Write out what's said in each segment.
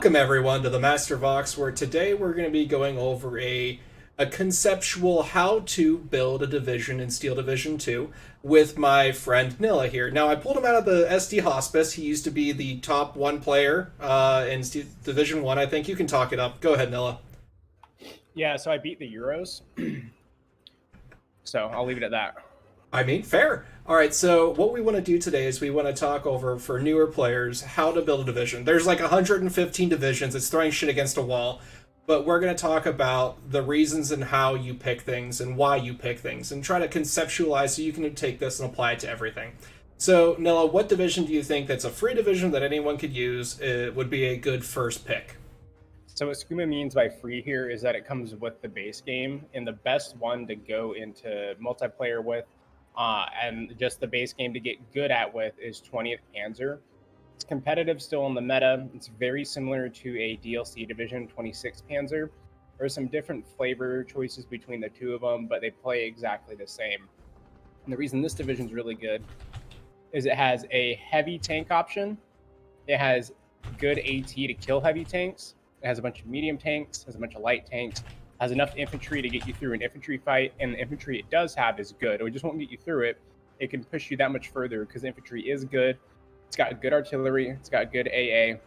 Welcome everyone to the Master Vox, where today we're going to be going over a conceptual how to build a division in Steel Division 2 with my friend Nilla here. Now I pulled him out of the SD Hospice. He used to be the top one player in Division 1. I think you can talk it up. Go ahead, Nilla. Yeah, so I beat the Euros. So I'll leave it at that. I mean, fair. All right, so what we want to do today is we want to talk over for newer players how to build a division. There's like 115 divisions. It's throwing shit against a wall. But we're going to talk about the reasons and how you pick things and why you pick things and try to conceptualize so you can take this and apply it to everything. So, Nilla, what division do you think that's a free division that anyone could use would be a good first pick? So what Skooma means by free here is that it comes with the base game, and the best one to go into multiplayer with and just the base game to get good at with is 20th Panzer. It's competitive still in the meta. It's very similar to a DLC division, 26th Panzer. There's some different flavor choices between the two of them, but they play exactly the same. And the reason this division is really good is it has a heavy tank option. It has good AT to kill heavy tanks. It has a bunch of medium tanks, has a bunch of light tanks, has enough infantry to get you through an infantry fight, and the infantry it does have is good. It just won't get you through it. It can push you that much further because infantry is good. It's got good artillery. It's got good AA.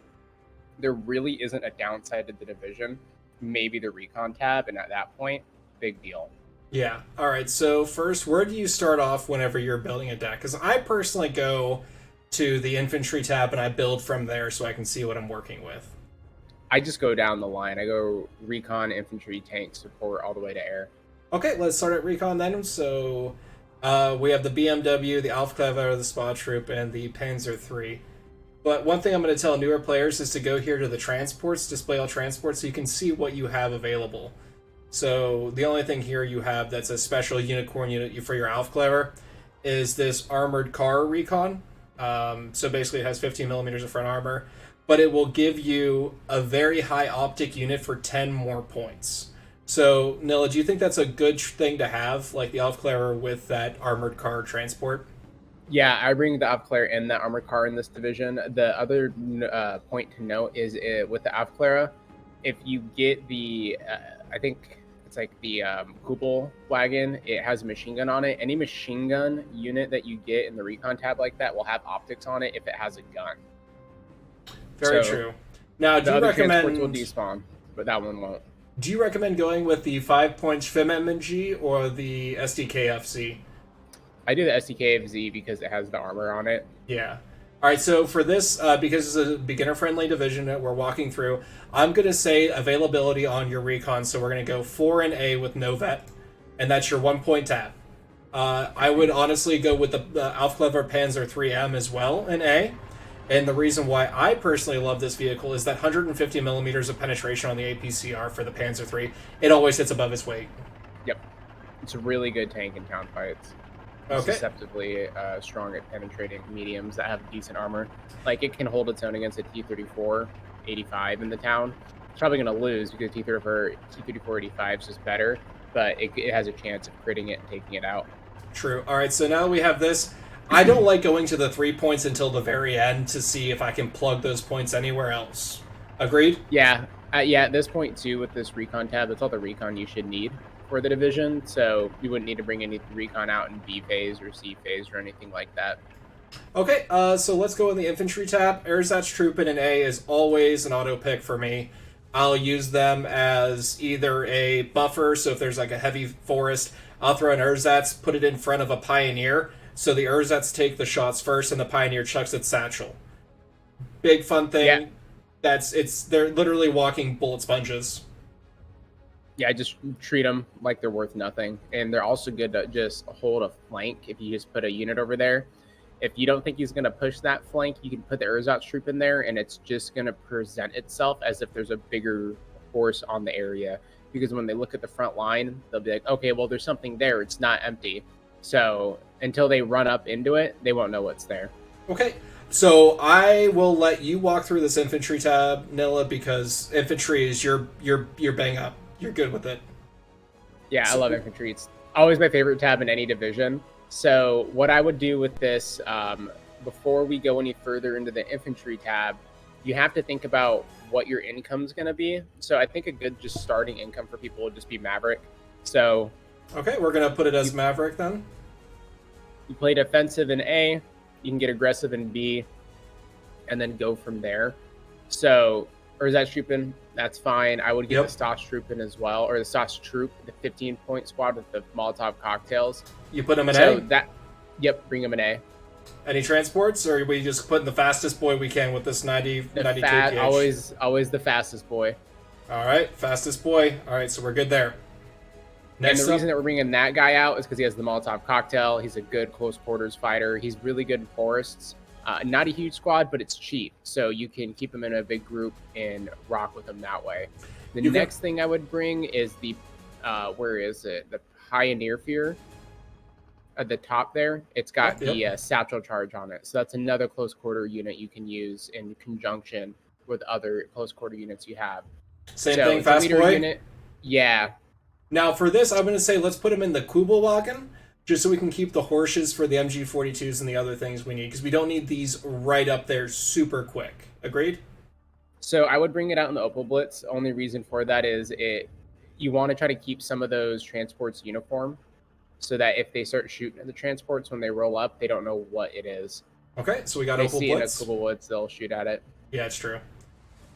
There really isn't a downside to the division. Maybe the recon tab, and at that point, big deal. Yeah. All right. So first, where do you start off whenever you're building a deck? Because I personally go to the infantry tab and I build from there so I can see what I'm working with. I just go down the line. I go recon, infantry, tank, support, all the way to air. Okay, let's start at recon then. So we have the BMW, the Aufkleber, the Spa Troop, and the Panzer 3. But one thing I'm going to tell newer players is to go here to the transports, display all transports, so you can see what you have available. So the only thing here you have that's a special unicorn unit for your Aufkleber is this armored car recon. So basically it has 15 millimeters of front armor, but it will give you a very high optic unit for 10 more points. So, Nilla, do you think that's a good thing to have, like the Aufklärer with that armored car transport? Yeah, I bring the Aufklärer and the armored car in this division. The other point to note is with the Aufklärer, if you get the, I think it's like the Kubel wagon, it has a machine gun on it. Any machine gun unit that you get in the recon tab like that will have optics on it if it has a gun. Very true. Now, do you recommend... will despawn, but that one won't. Do you recommend going with the 5-point FMMG or the SDKFZ? I do the SDKFZ because it has the armor on it. Yeah. All right, so for this, because it's a beginner-friendly division that we're walking through, I'm going to say availability on your recon, so we're going to go 4 and A with no vet, and that's your 1-point tab. I would honestly go with the Aufkleber Panzer 3M as well in A. And the reason why I personally love this vehicle is that 150 millimeters of penetration on the APCR for the Panzer 3. It always hits above its weight. Yep. It's a really good tank in town fights. Okay. Susceptibly strong at penetrating mediums that have decent armor. Like, it can hold its own against a T-34 85 in the town. It's probably going to lose because T-34 85 is just better, but it has a chance of critting it and taking it out. True. All right, so now we have this. I don't like going to the 3 points until the very end to see if I can plug those points anywhere else. Agreed? Yeah. At this point, too, with this recon tab, that's all the recon you should need for the division, so you wouldn't need to bring any recon out in B phase or C phase or anything like that. Okay, so let's go in the infantry tab. Ersatztruppen in A is always an auto pick for me. I'll use them as either a buffer, so if there's like a heavy forest, I'll throw an Ersatz, put it in front of a Pioneer, so the Ersatz take the shots first and the Pioneer chucks its satchel. Big fun thing. Yeah. They're literally walking bullet sponges. Yeah, just treat them like they're worth nothing. And they're also good to just hold a flank if you just put a unit over there. If you don't think he's going to push that flank, you can put the Ersatz troop in there, and it's just going to present itself as if there's a bigger force on the area. Because when they look at the front line, they'll be like, okay, well, there's something there. It's not empty. So until they run up into it, they won't know what's there. Okay, so I will let you walk through this infantry tab, Nilla, because infantry is your bang up. You're good with it. Yeah, I love infantry. It's always my favorite tab in any division. So what I would do with this, before we go any further into the infantry tab, you have to think about what your income's going to be. So I think a good just starting income for people would just be Maverick. So Okay, we're gonna put it as Maverick then. you play defensive in A, you can get aggressive in B, and then go from there. So, or is that Troopin? That's fine. I would get the Stas Troopin as well, or the Stas Troop, the 15-point squad with the Molotov cocktails. You put him in so A? Bring him in A. Any transports, or are we just putting the fastest boy we can with this 90 kph? Always the fastest boy. All right, fastest boy. All right, so we're good there. Next and the reason that we're bringing that guy out is because he has the Molotov cocktail. He's a good close quarters fighter. He's really good in forests. Not a huge squad, but it's cheap, so you can keep him in a big group and rock with him that way. The next thing I would bring is the where is it? The Pioneer Fear. At the top there, it's got the satchel charge on it. So that's another close quarter unit you can use in conjunction with other close quarter units you have. Same thing, fast boy? Unit, yeah. Now for this, I'm going to say let's put him in the Kubelwagen, just so we can keep the Horses for the MG42s and the other things we need, because we don't need these right up there super quick. Agreed? So I would bring it out in the Opel Blitz. Only reason for that is you want to try to keep some of those transports uniform, so that if they start shooting at the transports when they roll up, they don't know what it is. Okay, so we got Opel Blitz. They see it in Opel Woods, they'll shoot at it. Yeah, it's true.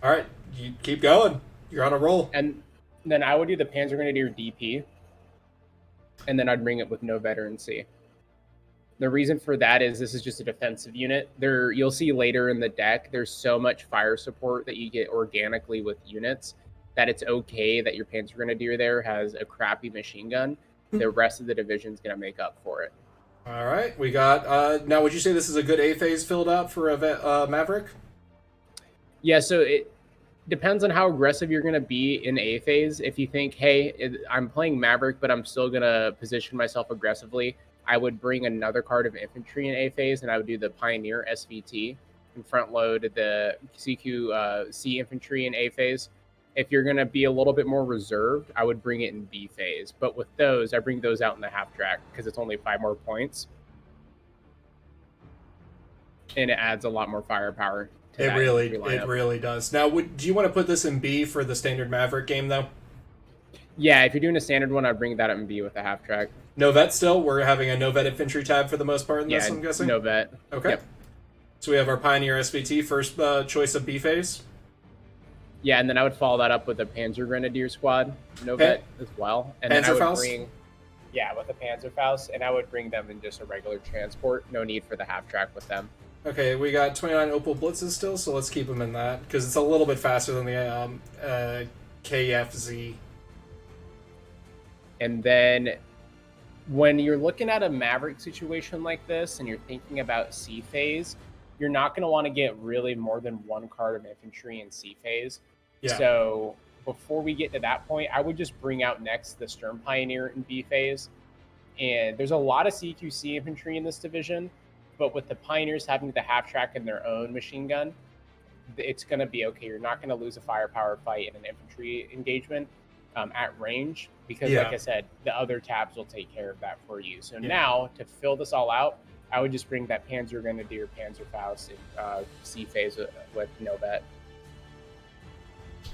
All right, you keep going. You're on a roll. And then I would do the Panzer Grenadier DP, and then I'd bring it with no veterancy. The reason for that is this is just a defensive unit. You'll see later in the deck, there's so much fire support that you get organically with units that it's okay that your Panzer Grenadier there has a crappy machine gun. The rest of the division's going to make up for it. All right, we got... now, would you say this is a good A phase filled out for a Maverick? Yeah, so it depends on how aggressive you're going to be in A phase. If you think, hey, I'm playing Maverick, but I'm still going to position myself aggressively, I would bring another card of infantry in A phase, and I would do the Pioneer SVT and front load the CQ C infantry in A phase. If you're going to be a little bit more reserved, I would bring it in B phase. But with those, I bring those out in the half track because it's only 5 more points. And it adds a lot more firepower. It really does. Now, do you want to put this in B for the standard Maverick game, though? Yeah, if you're doing a standard one, I'd bring that up in B with the half track. No vet still? We're having a no vet infantry tab for the most part in this, I'm guessing? No vet. Okay. Yep. So we have our Pioneer SVT, first choice of B phase. Yeah, and then I would follow that up with a Panzer Grenadier squad, no vet as well. And then I would bring, with a Panzerfaust, and I would bring them in just a regular transport. No need for the half track with them. Okay, we got 29 Opel Blitzes still, so let's keep them in that, because it's a little bit faster than the KFZ. And then when you're looking at a Maverick situation like this, and you're thinking about C phase, you're not going to want to get really more than one card of infantry in C phase. Yeah. So before we get to that point, I would just bring out next the Sturm Pioneer in B phase. And there's a lot of CQC infantry in this division, but with the Pioneers having the half track in their own machine gun, it's going to be okay. You're not going to lose a firepower fight in an infantry engagement at range because, like I said, the other tabs will take care of that for you. So now, to fill this all out, I would just bring that Panzer Grenadier, Panzerfaust in C phase with no vet.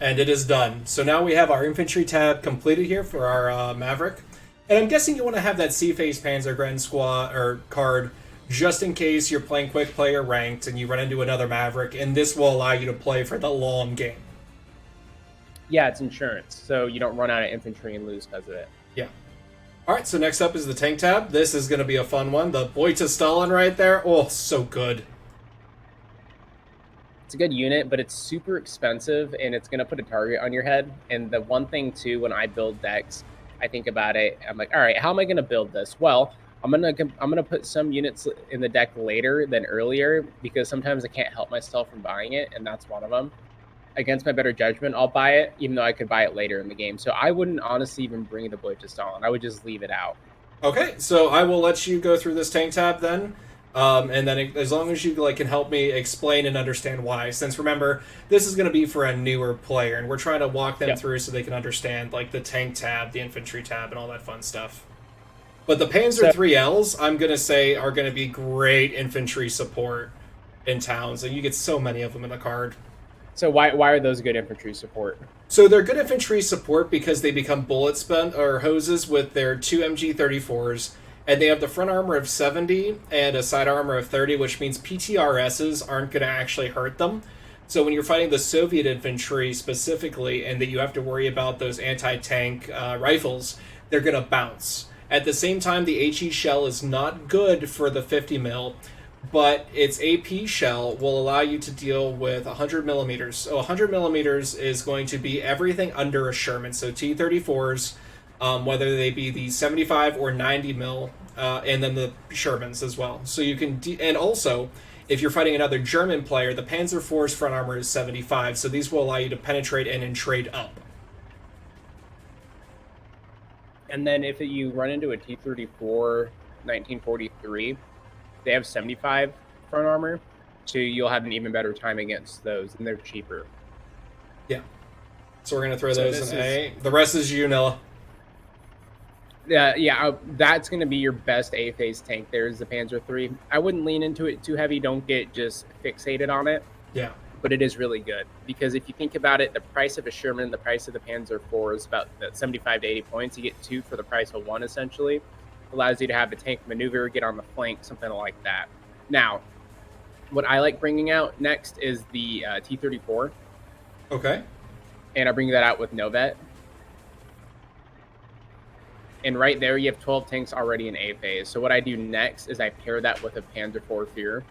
And it is done. So now we have our infantry tab completed here for our Maverick. And I'm guessing you want to have that C phase Panzer Gren squad or card just in case you're playing quick play or ranked and you run into another Maverick, and this will allow you to play for the long game. Yeah, it's insurance, so you don't run out of infantry and lose because of it. Yeah. All right, so next up is the tank tab. This is going to be a fun one. The Boy to Stalin right there. Oh, so good. It's a good unit, but it's super expensive, and it's going to put a target on your head. And the one thing, too, when I build decks, I think about it. I'm like, all right, how am I going to build this? Well, I'm gonna put some units in the deck later than earlier because sometimes I can't help myself from buying it, and that's one of them. Against my better judgment, I'll buy it, even though I could buy it later in the game. So I wouldn't honestly even bring the Boy to Stalin. I would just leave it out. Okay, so I will let you go through this tank tab then. And then as long as you can help me explain and understand why, since remember, this is going to be for a newer player, and we're trying to walk them through so they can understand the tank tab, the infantry tab, and all that fun stuff. But the Panzer 3Ls, I'm going to say, are going to be great infantry support in towns, and you get so many of them in the card. So why are those good infantry support? So they're good infantry support because they become bullet spent or hoses with their two MG34s, and they have the front armor of 70 and a side armor of 30, which means PTRSs aren't going to actually hurt them. So when you're fighting the Soviet infantry specifically, and that you have to worry about those anti-tank rifles, they're going to bounce. At the same time, the HE shell is not good for the 50 mil, but its AP shell will allow you to deal with 100 millimeters. So 100 millimeters is going to be everything under a Sherman. So T-34s, whether they be the 75 or 90 mil, and then the Shermans as well. So you can, and also, if you're fighting another German player, the Panzer IV's front armor is 75. So these will allow you to penetrate in and trade up. And then if you run into a T-34 1943, they have 75 front armor, so you'll have an even better time against those, and they're cheaper. Yeah. So we're going to throw those in A. The rest is Unilla. Yeah, that's going to be your best A-phase tank. There's the Panzer III. I wouldn't lean into it too heavy. Don't get just fixated on it. Yeah. But it is really good, because if you think about it, the price of a Sherman, the price of the Panzer IV is about 75 to 80 points. You get two for the price of one, essentially. Allows you to have a tank maneuver, get on the flank, something like that. Now, what I like bringing out next is the T-34. Okay. And I bring that out with Novet. And right there, you have 12 tanks already in A phase. So what I do next is I pair that with a Panzer IV Fear.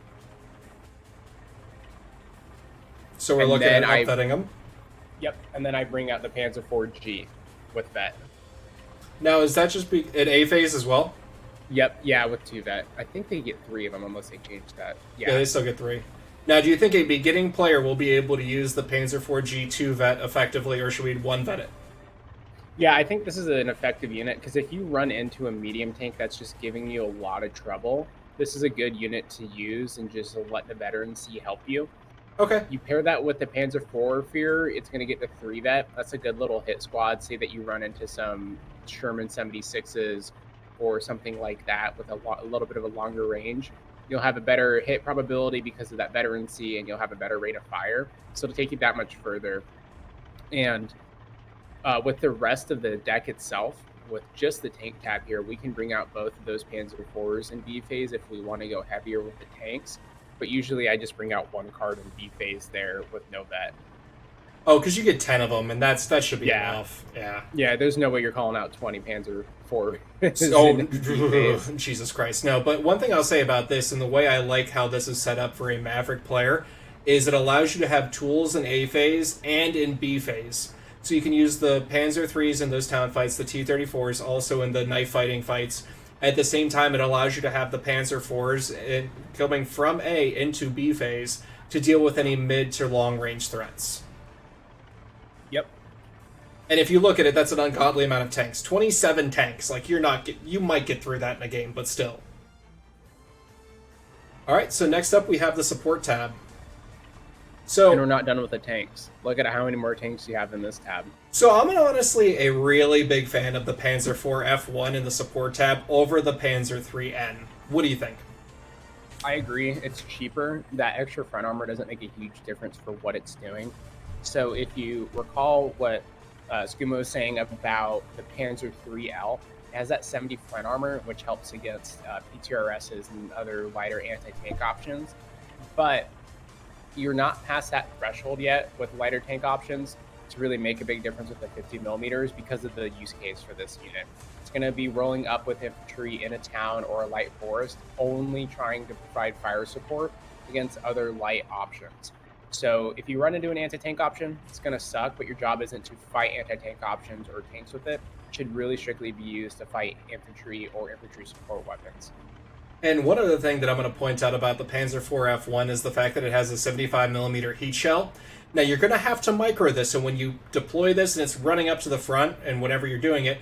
So we're looking at upvetting them? Yep. And then I bring out the Panzer IV G with vet. Now, is that just an A phase as well? Yep, yeah, with 2 vet. I think they get 3 of them unless they change that. Yeah, they still get 3. Now, do you think a beginning player will be able to use the Panzer IV G2 vet effectively, or should we 1 vet it? Yeah, I think this is an effective unit, because if you run into a medium tank that's just giving you a lot of trouble, this is a good unit to use and just let the veterans help you. Okay. You pair that with the Panzer IV Fear, it's going to get the 3 vet. That's a good little hit squad. Say that you run into some Sherman 76s or something like that with a little bit of a longer range. You'll have a better hit probability because of that veterancy, and you'll have a better rate of fire. So it'll take you that much further. And with the rest of the deck itself, with just the tank tab here, we can bring out both of those Panzer IVs in B phase if we want to go heavier with the tanks. But usually I just bring out 1 card in B phase there with no vet. Oh, because you get 10 of them, and that should be enough. Yeah. Yeah, there's no way you're calling out 20 Panzer IV. Oh, Jesus Christ. No, but one thing I'll say about this, and the way I like how this is set up for a Maverick player, is it allows you to have tools in A phase and in B phase. So you can use the Panzer IIIs in those town fights, the T-34s also in the knife fighting fights. At the same time, it allows you to have the Panzer IVs coming from A into B phase to deal with any mid to long range threats. Yep. And if you look at it, that's an ungodly amount of tanks. 27 tanks. Like, you might get through that in a game, but still. Alright, so next up we have the support tab. So, and we're not done with the tanks. Look at how many more tanks you have in this tab. So I'm honestly a really big fan of the Panzer IV F1 in the support tab over the Panzer IIIN. What do you think? I agree. It's cheaper. That extra front armor doesn't make a huge difference for what it's doing. So if you recall what Skuma was saying about the Panzer IIIL, it has that 70 front armor, which helps against PTRSs and other lighter anti-tank options. But you're not past that threshold yet with lighter tank options to really make a big difference with the 50 millimeters because of the use case for this unit. It's going to be rolling up with infantry in a town or a light forest, only trying to provide fire support against other light options. So if you run into an anti-tank option, it's going to suck, but your job isn't to fight anti-tank options or tanks with it. It should really strictly be used to fight infantry or infantry support weapons. And one other thing that I'm going to point out about the Panzer IV F1 is the fact that it has a 75mm heat shell. Now, you're going to have to micro this, so when you deploy this and it's running up to the front, and whenever you're doing it,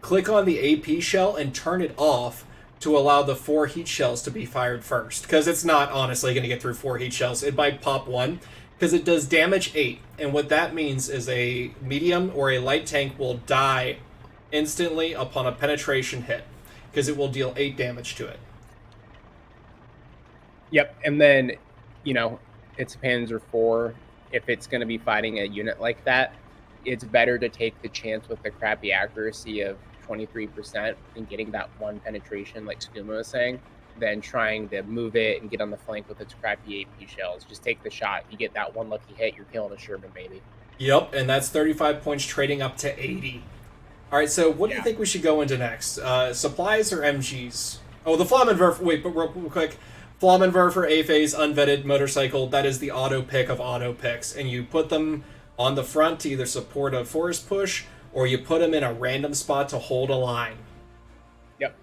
click on the AP shell and turn it off to allow the 4 heat shells to be fired first. Because it's not, honestly, going to get through 4 heat shells. It might pop 1, because it does damage 8. And what that means is a medium or a light tank will die instantly upon a penetration hit, because it will deal 8 damage to it. Yep, and then, it's a Panzer IV. if it's going to be fighting a unit like that, it's better to take the chance with the crappy accuracy of 23% and getting that one penetration, like Skuma was saying, than trying to move it and get on the flank with its crappy AP shells. Just take the shot. If you get that one lucky hit, you're killing a Sherman, baby. Yep, and that's 35 points trading up to 80. All right, so what do you think we should go into next? Supplies or MGs? Oh, the Flammenwerfer. Wait, but real quick. Flammenwerfer, A-Phase, unvetted motorcycle. That is the auto pick of auto picks. And you put them on the front to either support a forest push, or you put them in a random spot to hold a line. Yep.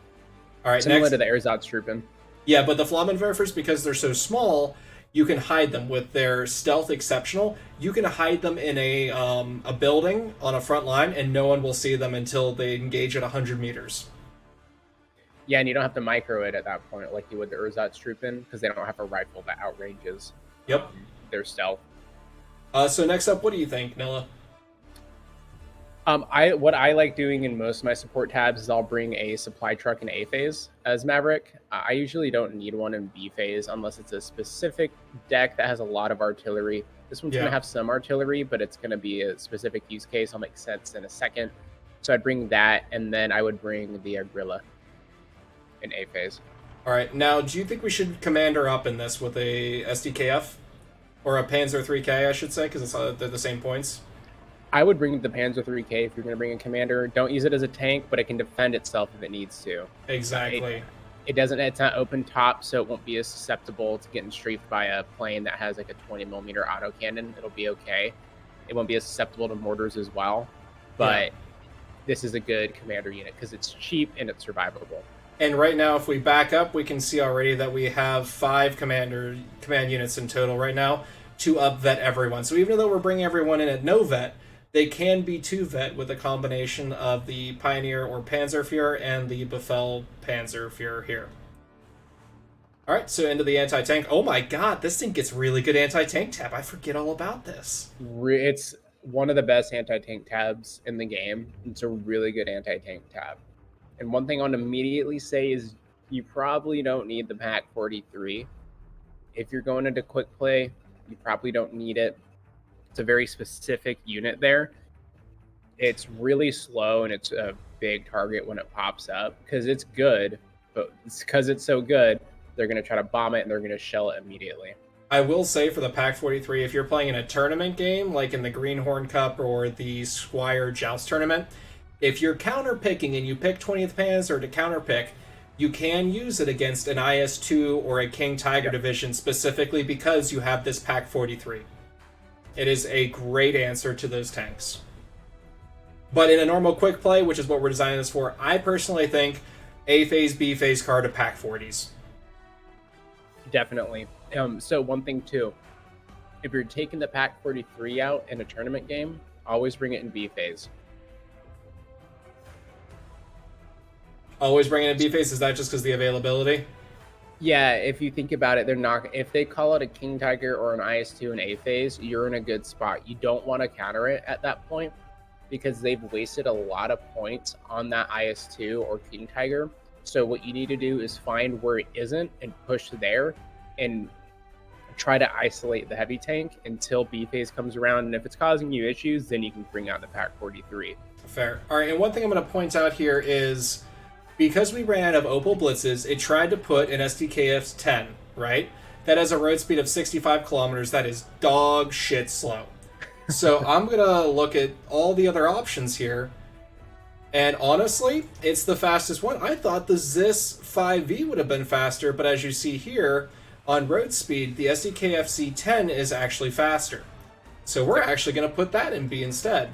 All right, Similar next. to the Erzatstruppen. Yeah, but the Flammenwerfers, because they're so small, you can hide them with their stealth exceptional. You can hide them in a building on a front line, and no one will see them until they engage at 100 meters. Yeah, and you don't have to micro it at that point like you would the Erzatstruppen because they don't have a rifle that outranges their stealth. So next up, what do you think, Nilla? What I like doing in most of my support tabs is I'll bring a supply truck in A phase as Maverick. I usually don't need one in B phase unless it's a specific deck that has a lot of artillery. This one's going to have some artillery, but it's going to be a specific use case. I'll make sense in a second. So I'd bring that, and then I would bring the Grilla in A phase. All right, now do you think we should commander up in this with a SDKF? Or a Panzer 3K, I should say, because they're the same points? I would bring the Panzer 3K if you're going to bring a commander. Don't use it as a tank, but it can defend itself if it needs to. Exactly. It's not open top, so it won't be as susceptible to getting strafed by a plane that has like a 20mm autocannon. It'll be okay. It won't be as susceptible to mortars as well. But this is a good commander unit because it's cheap and it's survivable. And right now, if we back up, we can see already that we have 5 command units in total right now to up-vet everyone. So even though we're bringing everyone in at no vet, they can be 2-vet with a combination of the Pioneer or Panzerführer and the Befehl Panzerführer here. Alright, so into the anti-tank. Oh my god, this thing gets really good anti-tank tab. I forget all about this. It's one of the best anti-tank tabs in the game. It's a really good anti-tank tab. And one thing I want to immediately say is you probably don't need the Pack 43. If you're going into quick play, you probably don't need it. It's a very specific unit there. It's really slow and it's a big target when it pops up because it's good, but because it's so good, they're going to try to bomb it and they're going to shell it immediately. I will say for the Pack 43, if you're playing in a tournament game, like in the Greenhorn Cup or the Squire Joust Tournament, if you're counter-picking and you pick 20th Panzer to counter-pick, you can use it against an IS-2 or a King Tiger division specifically because you have this Pack 43. It is a great answer to those tanks. But in a normal quick play, which is what we're designing this for, I personally think A-Phase, B-Phase card to Pack 40s. Definitely. So one thing too, if you're taking the Pack 43 out in a tournament game, always bring it in B-Phase. Always bring it in B-Phase? Is that just because the availability? Yeah, if you think about it, they're not. If they call it a King Tiger or an IS-2 in A phase, you're in a good spot. You don't want to counter it at that point because they've wasted a lot of points on that IS-2 or King Tiger. So what you need to do is find where it isn't and push there and try to isolate the heavy tank until B phase comes around. And if it's causing you issues, then you can bring out the Pack 43. Fair. All right, and one thing I'm going to point out here is, because we ran out of Opal Blitzes, it tried to put an SDKF 10, right? That has a road speed of 65 kilometers. That is dog shit slow. So I'm going to look at all the other options here. And honestly, it's the fastest one. I thought the ZIS 5V would have been faster, but as you see here, on road speed, the SDKF C10 is actually faster. So we're actually going to put that in B instead.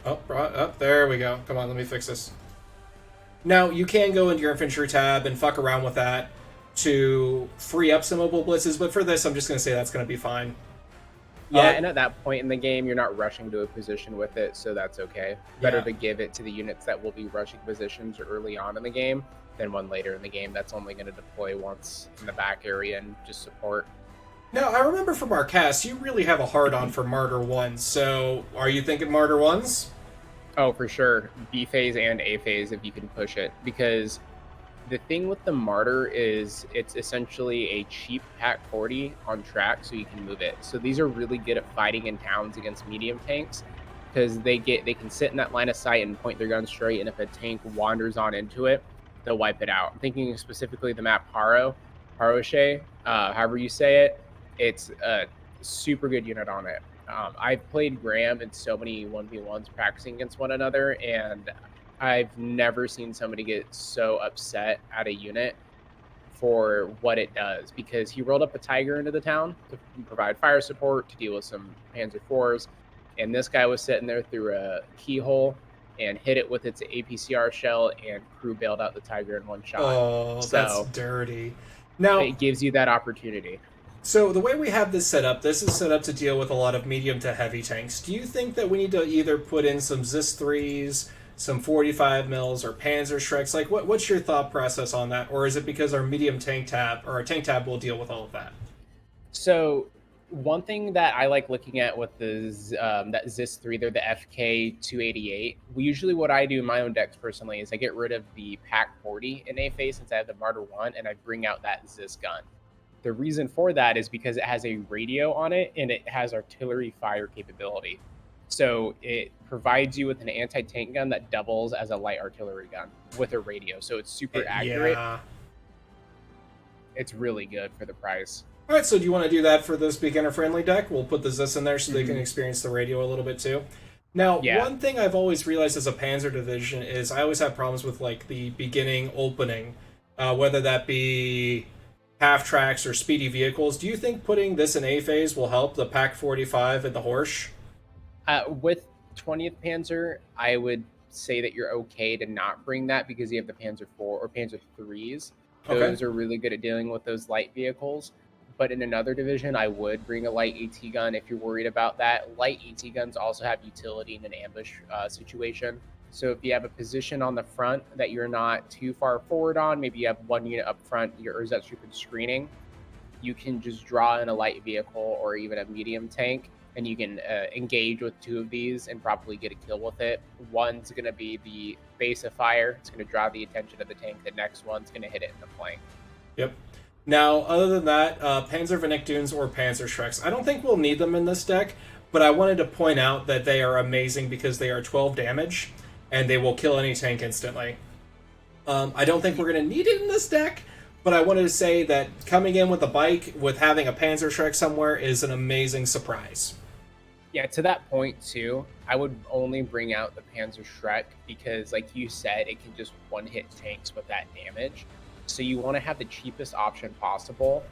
Oh, there we go. Come on, let me fix this. Now, you can go into your infantry tab and fuck around with that to free up some mobile blitzes, but for this, I'm just going to say that's going to be fine. Yeah, and at that point in the game, you're not rushing to a position with it, so that's okay. Better to give it to the units that will be rushing positions early on in the game than one later in the game that's only going to deploy once in the back area and just support. Now, I remember from our cast, you really have a hard-on for Martyr 1s, so are you thinking Martyr 1s? Oh, for sure. B phase and A phase if you can push it, because The thing with the mortar is it's essentially a cheap Pack 40 on track, so you can move it. So these are really good at fighting in towns against medium tanks because they can sit in that line of sight and point their gun straight, and if a tank wanders on into it, they'll wipe it out. I'm thinking specifically the map Haroche, however you say it. It's a super good unit on it. I've played Graham in so many 1v1s practicing against one another, and I've never seen somebody get so upset at a unit for what it does, because he rolled up a Tiger into the town to provide fire support to deal with some Panzer IVs, and this guy was sitting there through a keyhole and hit it with its APCR shell, and crew bailed out the Tiger in one shot. Oh, that's So dirty. Now, it gives you that opportunity. so the way we have this is set up to deal with a lot of medium to heavy tanks. Do you think that we need to either put in some Zis 3s, some 45 mils, or Panzer Shreks? Like, what's your thought process on that? Or is it because our medium tank tab, or our tank tab will deal with all of that? So one thing that I like looking at with that Zis 3, they're the FK 288. Usually, what I do in my own decks personally is I get rid of the Pack 40 in A phase since I have the Martyr 1, and I bring out that Zis gun. The reason for that is because it has a radio on it and it has artillery fire capability. So it provides you with an anti-tank gun that doubles as a light artillery gun with a radio. So it's super accurate. Yeah. It's really good for the price. All right, so do you want to do that for this beginner-friendly deck? We'll put the Zis in there so they can experience the radio a little bit too. Now, Yeah. one thing I've always realized as a Panzer division is I always have problems with like the beginning opening, whether that be half tracks or speedy vehicles. Do you think putting this in A phase will help the Pack 45 and the Horsch? With 20th Panzer, I would say that you're okay to not bring that because you have the Panzer 4 or Panzer 3s. Those are really good at dealing with those light vehicles. But in another division, I would bring a light AT gun if you're worried about that. Light AT guns also have utility in an ambush situation. So if you have a position on the front that you're not too far forward on, maybe you have one unit up front, or is that stupid screening, you can just draw in a light vehicle or even a medium tank, and you can engage with two of these and probably get a kill with it. One's going to be the base of fire. It's going to draw the attention of the tank. The next one's going to hit it in the flank. Yep. Now, other than that, Panzer Vernyktunes or Panzer Shreks, I don't think we'll need them in this deck, but I wanted to point out that they are amazing because they are 12 damage, and they will kill any tank instantly. I don't think we're going to need it in this deck, but I wanted to say that coming in with a bike, with having a Panzer Shrek somewhere, is an amazing surprise. Yeah, to that point, too, I would only bring out the Panzer Shrek because, like you said, it can just one-hit tanks with that damage. So you want to have the cheapest option possible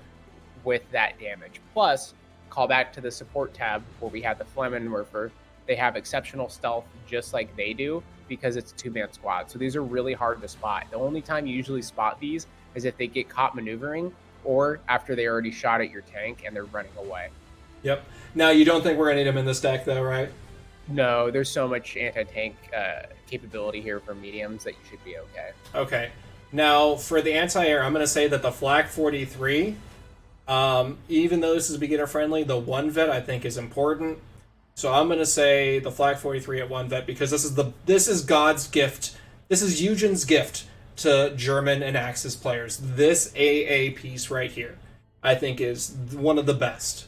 with that damage. Plus, call back to the support tab where we have the Flammenwerfer. They have exceptional stealth just like they do because it's a two-man squad. So these are really hard to spot. The only time you usually spot these is if they get caught maneuvering or after they already shot at your tank and they're running away. Yep. Now, you don't think we're going to need them in this deck, though, right? No, there's so much anti-tank capability here for mediums that you should be okay. Okay. Now, for the anti-air, I'm going to say that the Flak 43, even though this is beginner-friendly, the 1-vet I think is important. So I'm going to say the Flak 43 at 1-vet because this is God's gift. This is Eugen's gift to German and Axis players. This AA piece right here, I think, is one of the best.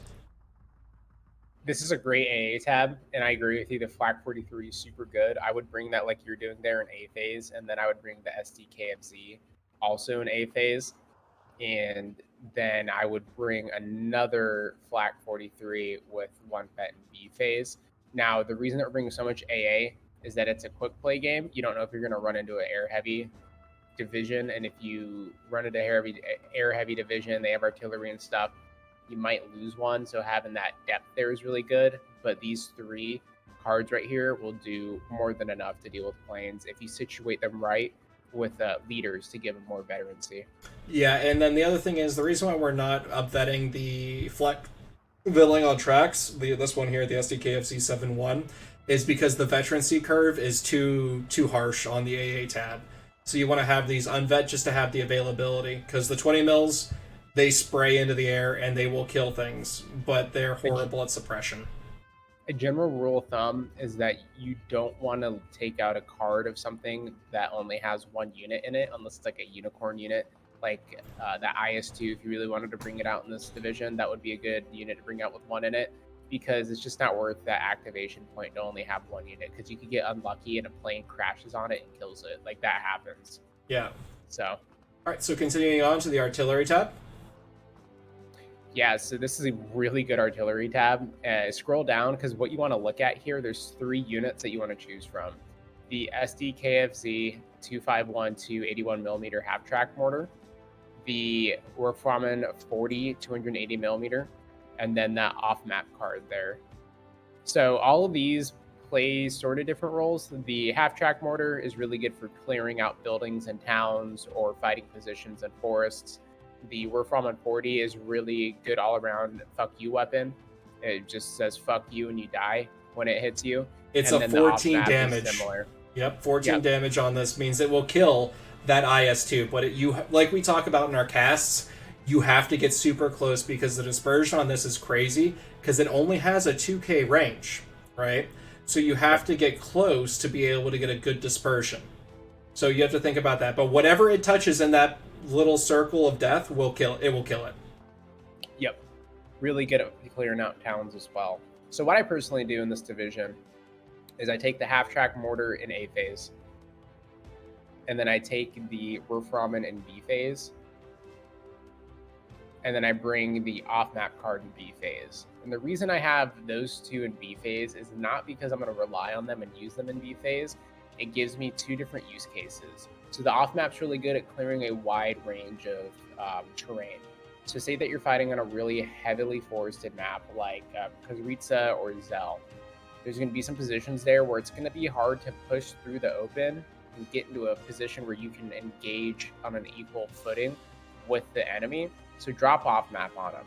This is a great AA tab, and I agree with you. The Flak 43 is super good. I would bring that like you're doing there in A phase, and then I would bring the SDKFZ also in A phase, and then I would bring another Flak 43 with one pet in B phase. Now, the reason that we're bringing so much AA is that it's a quick play game. You don't know if you're going to run into an air heavy division, and if you run into air heavy division, they have artillery and stuff, you might lose one, so having that depth there is really good. But these three cards right here will do more than enough to deal with planes if you situate them right with leaders to give them more veterancy. Yeah, and then the other thing is the reason why we're not upvetting the Fleck Villing on tracks, this one here, the SDKFC 7-1, is because the veterancy curve is too harsh on the AA tab. So you want to have these unvet just to have the availability, because the 20 mils, they spray into the air and they will kill things, but they're horrible at suppression. A general rule of thumb is that you don't want to take out a card of something that only has one unit in it, unless it's like a unicorn unit, like the IS-2. If you really wanted to bring it out in this division, that would be a good unit to bring out with one in it, because it's just not worth that activation point to only have one unit, because you could get unlucky and a plane crashes on it and kills it. Like, that happens. Yeah. So, All right, so continuing on to the artillery tab. yeah, so this is a really good artillery tab. Scroll down, because what you want to look at here, there's 3 units that you want to choose from. The SDKFZ 251 81 millimeter half-track mortar, the Werframen 40 280 millimeter, and then that off-map card there. So all of these play sort of different roles. The half-track mortar is really good for clearing out buildings and towns or fighting positions in forests. The Werframen 40 is really good all-around fuck you weapon. It just says fuck you and you die when it hits you. It's and a then 14 damage. Similar. Yep, 14 damage on this means it will kill that IS-2. But you, like we talk about in our casts, you have to get super close because the dispersion on this is crazy because it only has a 2k range, right? So you have to get close to be able to get a good dispersion. So you have to think about that. But whatever it touches in that little circle of death will kill it. Will kill it. Yep, really good at clearing out towns as well. So what I personally do in this division is I take the half-track mortar in A phase, and then I take the Werframen in B phase, and then I bring the off-map card in B phase. And the reason I have those 2 in B phase is not because I'm going to rely on them and use them in B phase. It gives me 2 different use cases. So the off-map's really good at clearing a wide range of terrain. So say that you're fighting on a really heavily forested map like Kazritsa or Zell. There's going to be some positions there where it's going to be hard to push through the open and get into a position where you can engage on an equal footing with the enemy. So drop off map on them.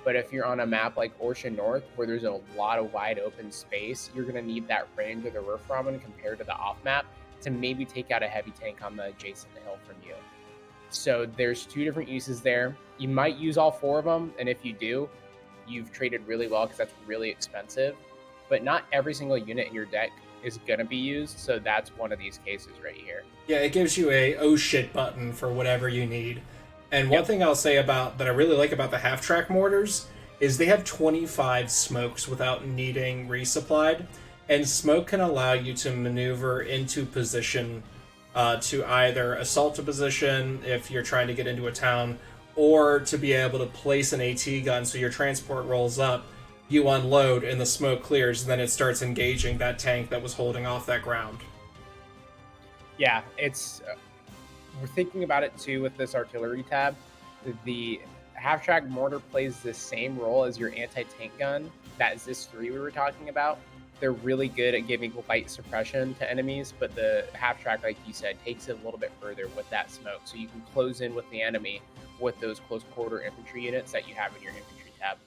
But if you're on a map like Ocean North, where there's a lot of wide open space, you're going to need that range of the Werframen compared to the off map to maybe take out a heavy tank on the adjacent hill from you. So there's 2 different uses there. You might use all 4 of them, and if you do, you've traded really well because that's really expensive. But not every single unit in your deck is going to be used, so that's one of these cases right here. Yeah, it gives you a oh shit button for whatever you need. And one thing I'll say about that I really like about the half-track mortars is they have 25 smokes without needing resupplied, and smoke can allow you to maneuver into position to either assault a position if you're trying to get into a town, or to be able to place an AT gun so your transport rolls up, you unload, and the smoke clears, and then it starts engaging that tank that was holding off that ground. Yeah, it's... we're thinking about it too with this artillery tab. The half-track mortar plays the same role as your anti-tank gun, that is this 3 we were talking about. They're really good at giving light suppression to enemies, but the half-track, like you said, takes it a little bit further with that smoke, so you can close in with the enemy with those close-quarter infantry units that you have in your infantry tab.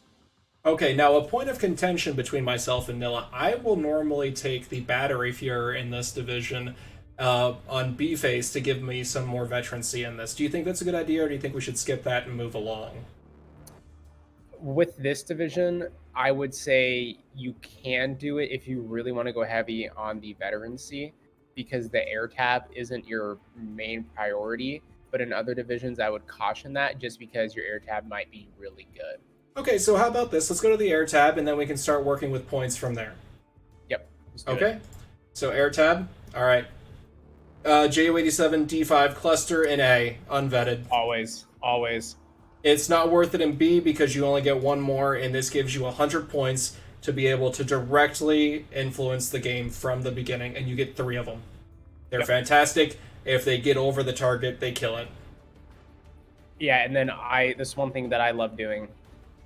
Okay, now a point of contention between myself and Nilla. I will normally take the battery Fuhrer in this division on B phase to give me some more veterancy in this. Do you think that's a good idea, or do you think we should skip that and move along? With this division, I would say you can do it if you really want to go heavy on the veterancy, because the air tab isn't your main priority. But in other divisions, I would caution that just because your air tab might be really good. Okay, so how about this? Let's go to the air tab, and then we can start working with points from there. Yep. Okay. So air tab. All right. JU87 D5 cluster in A, unvetted. Always. It's not worth it in B because you only get 1 more, and this gives you 100 points to be able to directly influence the game from the beginning, and you get 3 of them. They're fantastic. If they get over the target, they kill it. Yeah, and then this one thing that I love doing,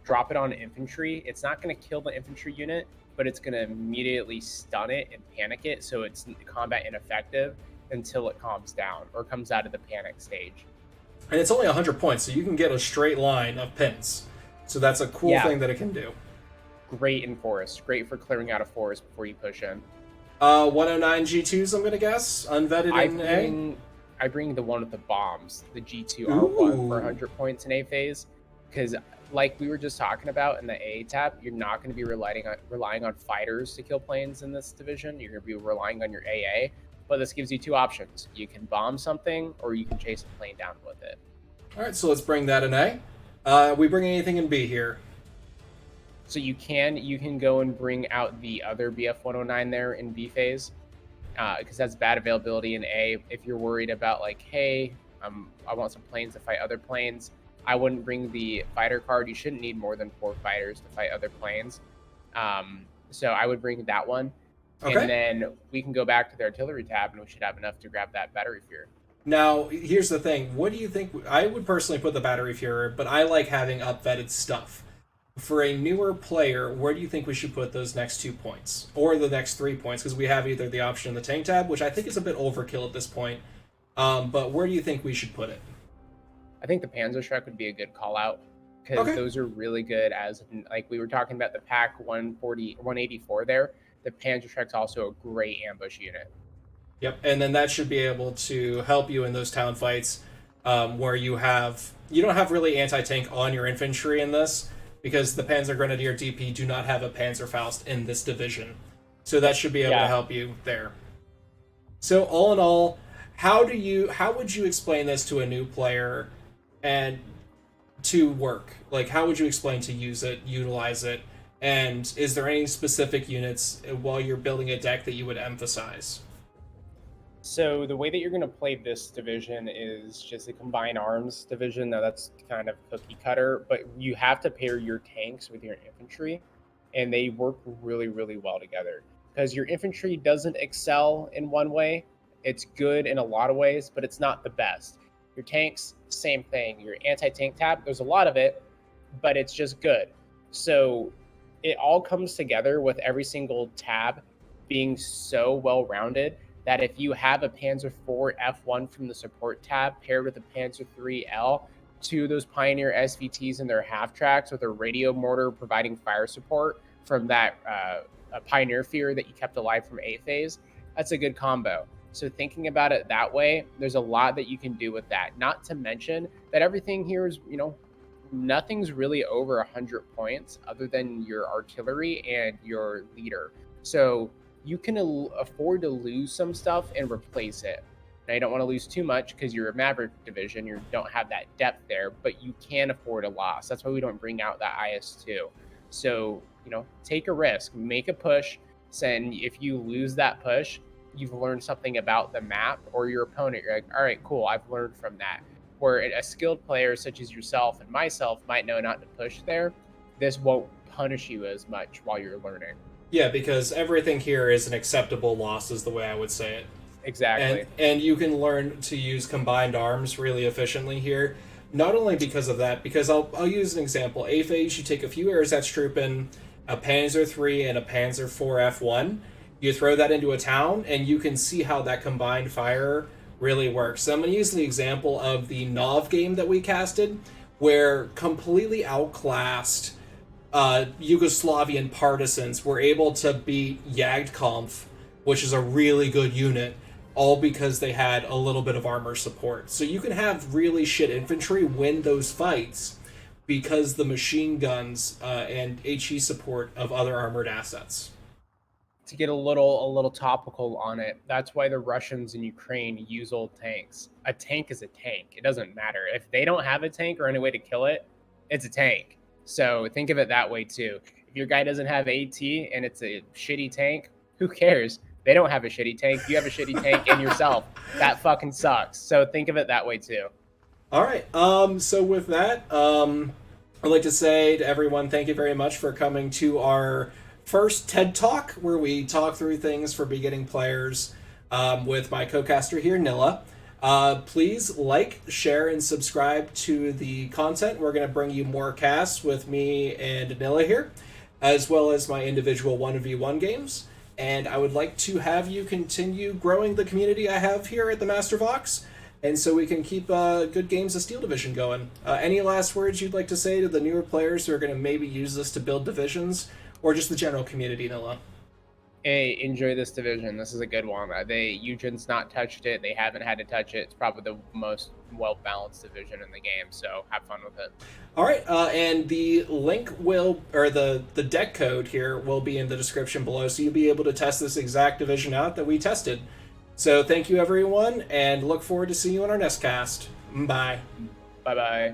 drop it on infantry. It's not going to kill the infantry unit, but it's going to immediately stun it and panic it, so it's combat ineffective until it calms down or comes out of the panic stage. And it's only 100 points, so you can get a straight line of pins. So that's a cool thing that it can do. Great in forest. Great for clearing out a forest before you push in. 109 G2s, I'm going to guess. Unvetted in A? I bring the one with the bombs, the G2R1 for 100 points in A phase, because like we were just talking about in the A tab, you're not going to be relying on fighters to kill planes in this division. You're going to be relying on your AA. But this gives you two options: you can bomb something, or you can chase a plane down with it. All right, so let's bring that in A. We bring anything in B here? So you can go and bring out the other BF 109 there in B phase, because that's bad availability in A. If you're worried about like, hey, I want some planes to fight other planes, I wouldn't bring the fighter card. You shouldn't need more than 4 fighters to fight other planes. So I would bring that one. Okay. And then we can go back to the artillery tab, and we should have enough to grab that battery fear. Now, here's the thing. What do you think? I would personally put the battery Fuhrer, but I like having up-vetted stuff. For a newer player, where do you think we should put those next 2 points? Or the next 3 points? Because we have either the option in the tank tab, which I think is a bit overkill at this point, but where do you think we should put it? I think the Panzer Shrek would be a good call out, because those are really good as, like we were talking about the Pack 184 there. The Panzer Shrek's also a great ambush unit. Yep, and then that should be able to help you in those town fights where you don't have really anti-tank on your infantry in this, because the Panzer Grenadier DP do not have a Panzerfaust in this division. So that should be able to help you there. So all in all, how would you explain this to a new player and to work? Like, how would you explain to use it, utilize it, and is there any specific units while you're building a deck that you would emphasize? So the way that you're going to play this division is just a combined arms division. Now that's kind of cookie cutter, but you have to pair your tanks with your infantry, and they work really, really well together. Because your infantry doesn't excel in one way. It's good in a lot of ways, but it's not the best. Your tanks, same thing. Your anti-tank tab, there's a lot of it, but it's just good. So it all comes together with every single tab being so well-rounded that if you have a Panzer IV F1 from the support tab paired with a Panzer III L, 2 of those Pioneer SVTs in their half tracks with a radio mortar providing fire support from that Pioneer Fear that you kept alive from A phase, that's a good combo. So thinking about it that way, there's a lot that you can do with that. Not to mention that everything here is, nothing's really over 100 points other than your artillery and your leader. So you can afford to lose some stuff and replace it. Now, you don't want to lose too much because you're a Maverick division. You don't have that depth there, but you can afford a loss. That's why we don't bring out that IS-2. So, take a risk, make a push. And if you lose that push, you've learned something about the map or your opponent. You're like, all right, cool, I've learned from that. Where a skilled player such as yourself and myself might know not to push there, this won't punish you as much while you're learning. Yeah, because everything here is an acceptable loss, is the way I would say it. Exactly. And you can learn to use combined arms really efficiently here. Not only because of that, because I'll use an example. A phase, you take a few Ersatz-Truppen, a Panzer III, and a Panzer IV F1. You throw that into a town, and you can see how that combined fire really works. So I'm going to use the example of the Nov game that we casted, where completely outclassed Yugoslavian partisans were able to beat Jagdkampf, which is a really good unit, all because they had a little bit of armor support. So you can have really shit infantry win those fights because the machine guns and HE support of other armored assets. To get a little topical on it, that's why the Russians and Ukraine use old tanks. A tank is a tank. It doesn't matter. If they don't have a tank or any way to kill it, it's a tank. So think of it that way too. If your guy doesn't have AT and it's a shitty tank, who cares? They don't have a shitty tank. You have a shitty tank in yourself. That fucking sucks. So think of it that way too. All right. So with that, I'd like to say to everyone, thank you very much for coming to our first TED Talk, where we talk through things for beginning players with my co-caster here, Nilla. Please like, share, and subscribe to the content. We're going to bring you more casts with me and Nilla here, as well as my individual 1v1 games. And I would like to have you continue growing the community I have here at the Master Vox, and so we can keep good games of Steel Division going. Any last words you'd like to say to the newer players who are going to maybe use this to build divisions, or just the general community, Nilla? Hey, enjoy this division. This is a good one. Eugen's not touched it. They haven't had to touch it. It's probably the most well-balanced division in the game, so have fun with it. All right, and the link will, or the deck code here will be in the description below, so you'll be able to test this exact division out that we tested. So thank you, everyone, and look forward to seeing you on our next cast. Bye. Bye-bye.